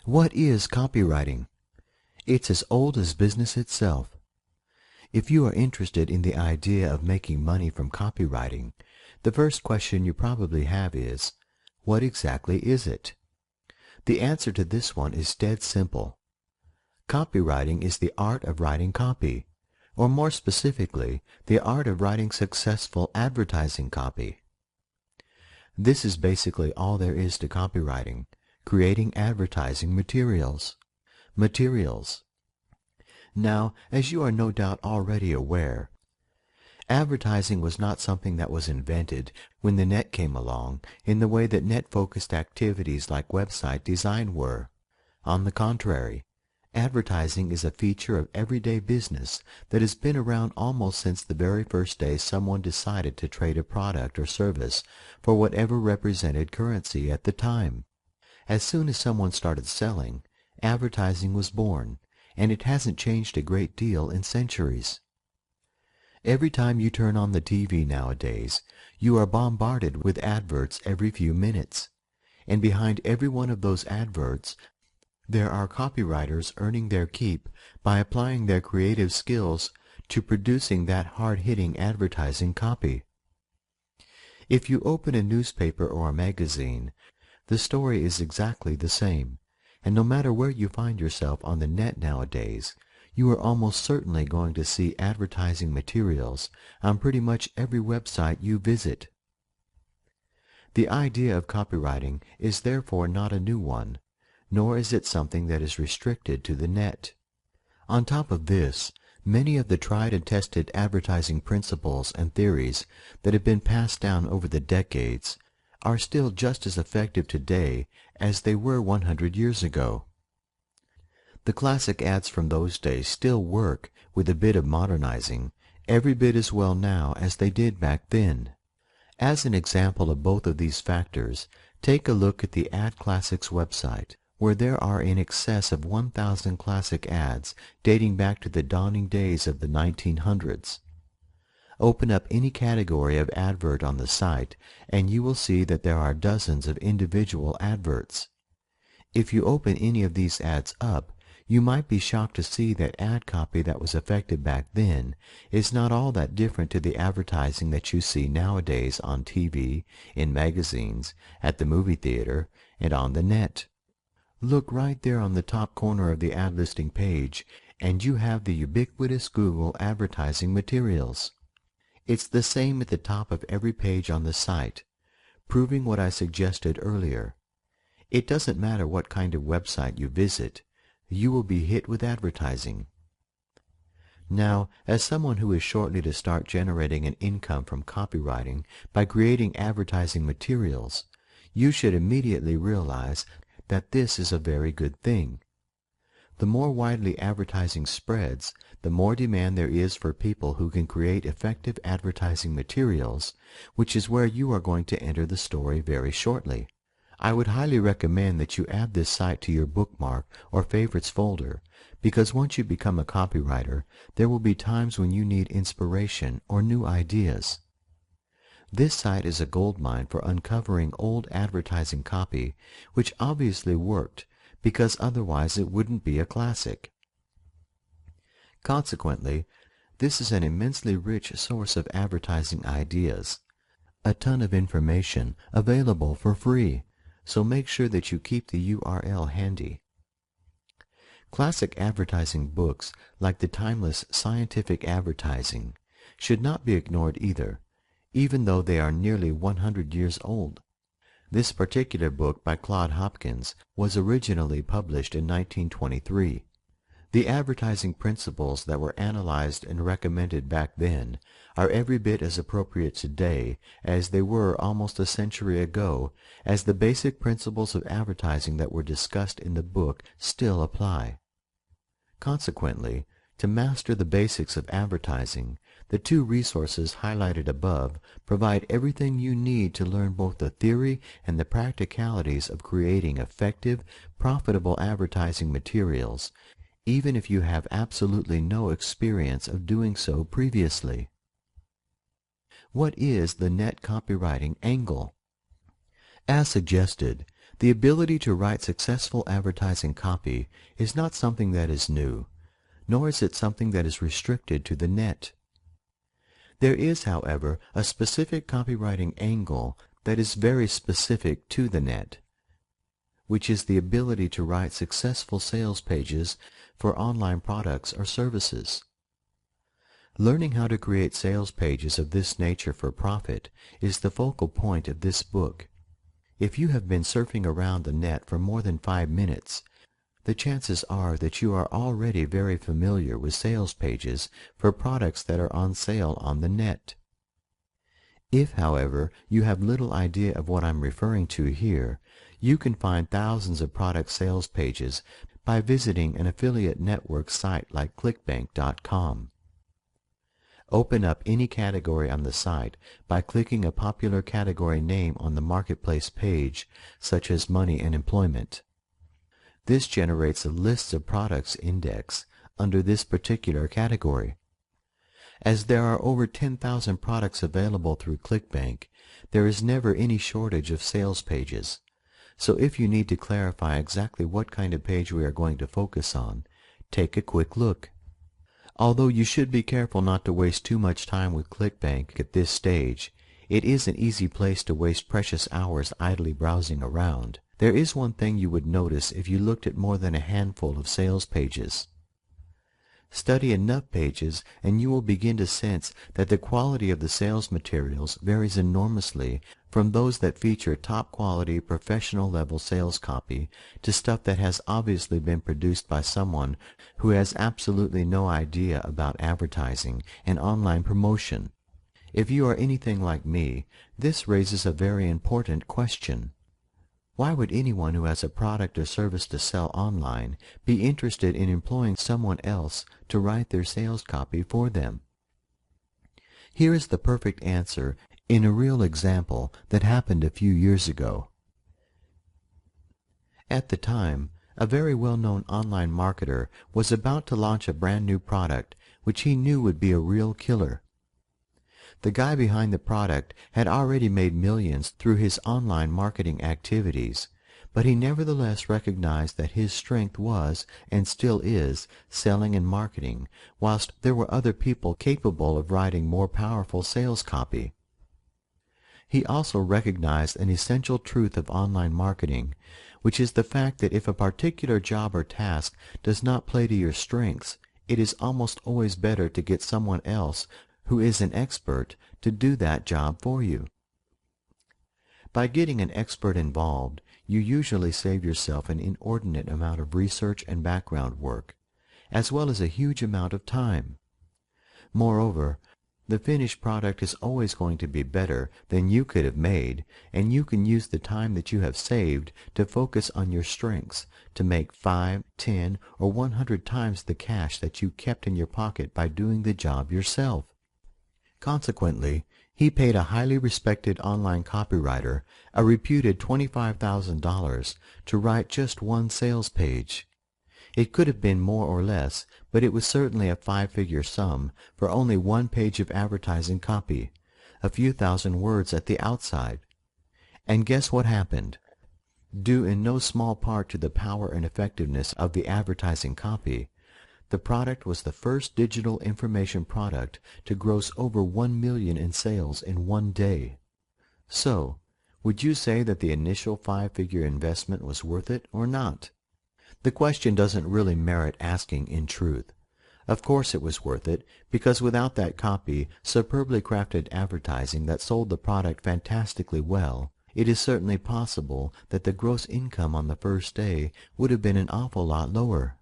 What is copywriting? It's as old as business itself. If you are interested in the idea of making money from copywriting, the first question you probably have is, what exactly is it? The answer to this one is dead simple. Copywriting is the art of writing copy, or more specifically, the art of writing successful advertising copy. This is basically all there is to copywriting, creating advertising materials. Now, as you are no doubt already aware, advertising was not something that was invented when the net came along in the way that net-focused activities like website design were. On the contrary, advertising is a feature of everyday business that has been around almost since the very first day someone decided to trade a product or service for whatever represented currency at the time. As soon as someone started selling, advertising was born, and it hasn't changed a great deal in centuries. Every time you turn on the TV nowadays, you are bombarded with adverts every few minutes, and behind every one of those adverts, there are copywriters earning their keep by applying their creative skills to producing that hard-hitting advertising copy. If you open a newspaper or a magazine, the story is exactly the same, and no matter where you find yourself on the net nowadays, you are almost certainly going to see advertising materials on pretty much every website you visit. The idea of copywriting is therefore not a new one, nor is it something that is restricted to the net. On top of this, many of the tried and tested advertising principles and theories that have been passed down over the decades are still just as effective today as they were 100 years ago. The classic ads from those days still work with a bit of modernizing, every bit as well now as they did back then. As an example of both of these factors, take a look at the Ad Classics website, where there are in excess of 1,000 classic ads dating back to the dawning days of the 1900s. Open up any category of advert on the site, and you will see that there are dozens of individual adverts. If you open any of these ads up, you might be shocked to see that ad copy that was effective back then is not all that different to the advertising that you see nowadays on TV, in magazines, at the movie theater, and on the net. Look right there on the top corner of the ad listing page, and you have the ubiquitous Google advertising materials. It's the same at the top of every page on the site, proving what I suggested earlier. It doesn't matter what kind of website you visit, you will be hit with advertising. Now, as someone who is shortly to start generating an income from copywriting by creating advertising materials, you should immediately realize that this is a very good thing. The more widely advertising spreads, the more demand there is for people who can create effective advertising materials, which is where you are going to enter the story very shortly. I would highly recommend that you add this site to your bookmark or favorites folder, because once you become a copywriter, there will be times when you need inspiration or new ideas. This site is a goldmine for uncovering old advertising copy, which obviously worked, because otherwise it wouldn't be a classic. Consequently, this is an immensely rich source of advertising ideas, a ton of information available for free, so make sure that you keep the URL handy. Classic advertising books, like the timeless Scientific Advertising, should not be ignored either, even though they are nearly 100 years old. This particular book by Claude Hopkins was originally published in 1923. The advertising principles that were analyzed and recommended back then are every bit as appropriate today as they were almost a century ago, as the basic principles of advertising that were discussed in the book still apply. Consequently, to master the basics of advertising, the two resources highlighted above provide everything you need to learn both the theory and the practicalities of creating effective, profitable advertising materials, even if you have absolutely no experience of doing so previously. What is the net copywriting angle? As suggested, The ability to write successful advertising copy is not something that is new, nor is it something that is restricted to the net. There is, however, a specific copywriting angle that is very specific to the net, which is the ability to write successful sales pages for online products or services. Learning how to create sales pages of this nature for profit is the focal point of this book. If you have been surfing around the net for more than 5 minutes, the chances are that you are already very familiar with sales pages for products that are on sale on the net. If, however, you have little idea of what I'm referring to here, you can find thousands of product sales pages by visiting an affiliate network site like clickbank.com. Open up any category on the site by clicking a popular category name on the marketplace page, such as money and employment. This generates a list of products index under this particular category. As there are over 10,000 products available through ClickBank, there is never any shortage of sales pages. So if you need to clarify exactly what kind of page we are going to focus on, take a quick look. Although you should be careful not to waste too much time with ClickBank at this stage, it is an easy place to waste precious hours idly browsing around. There is one thing you would notice if you looked at more than a handful of sales pages. Study enough pages and you will begin to sense that the quality of the sales materials varies enormously from those that feature top-quality professional-level sales copy to stuff that has obviously been produced by someone who has absolutely no idea about advertising and online promotion. If you are anything like me, this raises a very important question. Why would anyone who has a product or service to sell online be interested in employing someone else to write their sales copy for them? Here is the perfect answer in a real example that happened a few years ago. At the time, a very well-known online marketer was about to launch a brand new product which he knew would be a real killer. The guy behind the product had already made millions through his online marketing activities, but he nevertheless recognized that his strength was, and still is, selling and marketing, whilst there were other people capable of writing more powerful sales copy. He also recognized an essential truth of online marketing, which is the fact that if a particular job or task does not play to your strengths, it is almost always better to get someone else who is an expert to do that job for you. By getting an expert involved, you usually save yourself an inordinate amount of research and background work, as well as a huge amount of time. Moreover, the finished product is always going to be better than you could have made, and you can use the time that you have saved to focus on your strengths to make 5, 10, or 100 times the cash that you kept in your pocket by doing the job yourself. Consequently, he paid a highly respected online copywriter a reputed $25,000 to write just one sales page. It could have been more or less, but it was certainly a 5-figure sum for only one page of advertising copy, a few thousand words at the outside. And guess what happened? Due in no small part to the power and effectiveness of the advertising copy, the product was the first digital information product to gross over 1 million in sales in one day. So, would you say that the initial 5-figure investment was worth it or not? The question doesn't really merit asking in truth. Of course it was worth it, because without that copy, superbly crafted advertising that sold the product fantastically well, it is certainly possible that the gross income on the first day would have been an awful lot lower.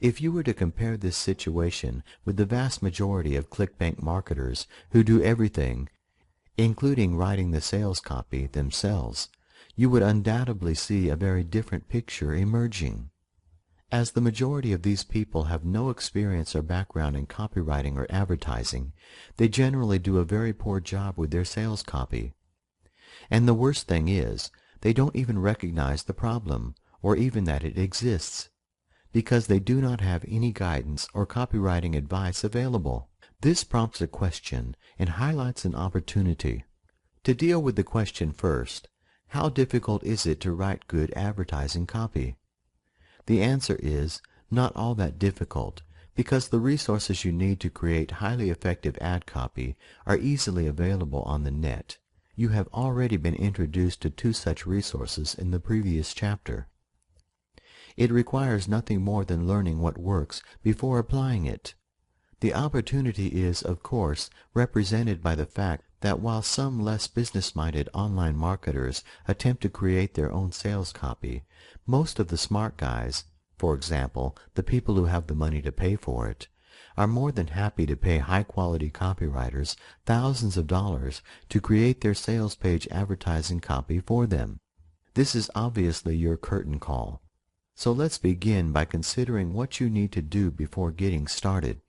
If you were to compare this situation with the vast majority of ClickBank marketers who do everything, including writing the sales copy themselves, you would undoubtedly see a very different picture emerging. As the majority of these people have no experience or background in copywriting or advertising, they generally do a very poor job with their sales copy. And the worst thing is, they don't even recognize the problem, or even that it exists, because they do not have any guidance or copywriting advice available. This prompts a question and highlights an opportunity. To deal with the question first, How difficult is it to write good advertising copy? The answer is not all that difficult, because the resources you need to create highly effective ad copy are easily available on the net. You have already been introduced to two such resources in the previous chapter. It requires nothing more than learning what works before applying it. The opportunity is, of course, represented by the fact that while some less business-minded online marketers attempt to create their own sales copy, most of the smart guys, for example, the people who have the money to pay for it, are more than happy to pay high-quality copywriters thousands of dollars to create their sales page advertising copy for them. This is obviously your curtain call. So let's begin by considering what you need to do before getting started.